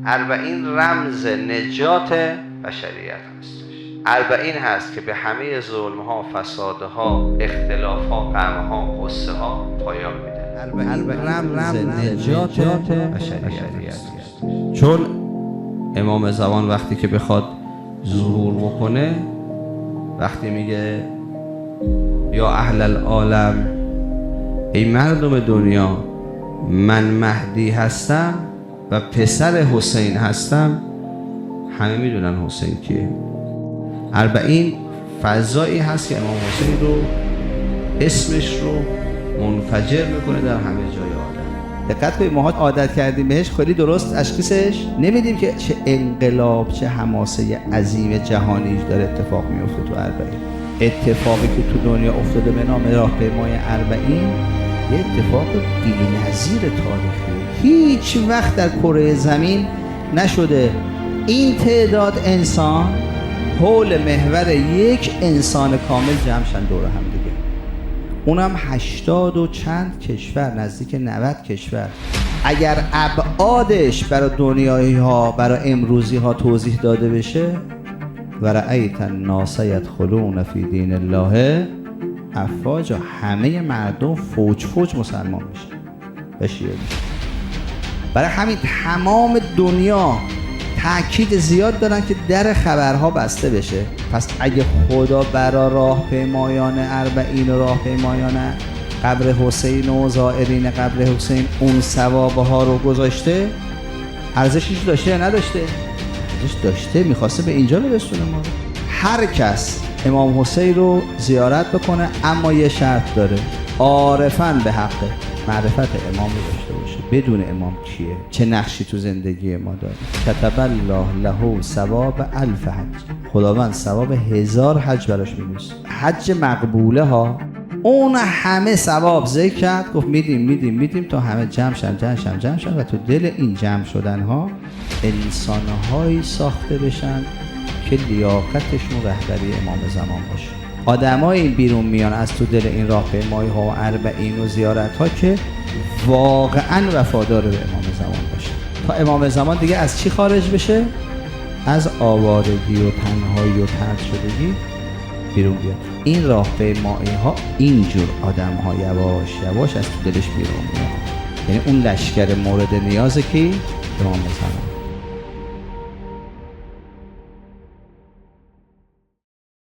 اربعین رمز نجات بشریت هستش. اربعین هست که به همه ظلم‌ها، فسادها، اختلاف‌ها، غم‌ها، غصه‌ها پایان میده. اربعین رمز نجات بشریت هست. چون امام زمان وقتی که بخواد ظهور بکنه، وقتی میگه یا اهل العالم، ای مردم دنیا، من مهدی هستم و پسر حسین هستم، همه میدونن حسین کیه. اربعین فضایی هست که امام حسین رو اسمش رو منفجر میکنه در همه جای عالم. دقت کنید، ماها عادت کردیم بهش، خیلی درست تشخیصش نمیدیم که چه انقلاب، چه حماسه عظیم جهانی داره اتفاق میفته تو اربعین. اتفاقی که تو دنیا افتاده به نام راهپیمای اربعین یه اتفاق بی‌نظیر تاریخی. هیچ وقت در کره زمین نشده این تعداد انسان حول محور یک انسان کامل جمع شن دور هم دیگه، اونم 80 و چند کشور، نزدیک 90 کشور. اگر ابعادش برای دنیایی ها، برای امروزی ها توضیح داده بشه، و رأیت الناس یدخلون فی دین الله افواجا، همه مردم فوج فوج مسلمان میشن و شیعه میشن. برای همین تمام دنیا تأکید زیاد دارن که در خبرها بسته بشه. پس اگه خدا برای راهپیمایان اربعین و راهپیمایان قبر حسین و زائرین قبر حسین اون ثوابها رو گذاشته، ارزشش داشته یا نداشته؟ ارزش داشته. میخواسته به اینجا برسونه ما. هر کس امام حسین رو زیارت بکنه، اما یه شرط داره، عارفاً به حق معرفت امام رو داشته باشه، بدون امام کیه، چه نقشی تو زندگی ما داره. کتب الله له ثواب 1000 حج، خداوند ثواب 1000 حج براش می‌نویسه. حج مقبوله ها، اون همه ثواب ذکر کرد، گفت میدیم تا همه جمع شن و تو دل این جمع شدن ها انسان‌هایی ساخته بشن که لیاقتشون رهبری امام زمان باشه. آدمای بیرون میان از تو دل این راهپیمایی ها و اربعین و زیارت ها که واقعا وفادار به امام زمان باشه، تا امام زمان دیگه از چی خارج بشه؟ از آوارگی و تنهایی و طرد شدگی بیرون بیاد. این راهپیمایی ها اینجور آدم ها یواش یواش از تو دلش بیرون میاد. یعنی اون لشکر مورد نیازه که امام زمان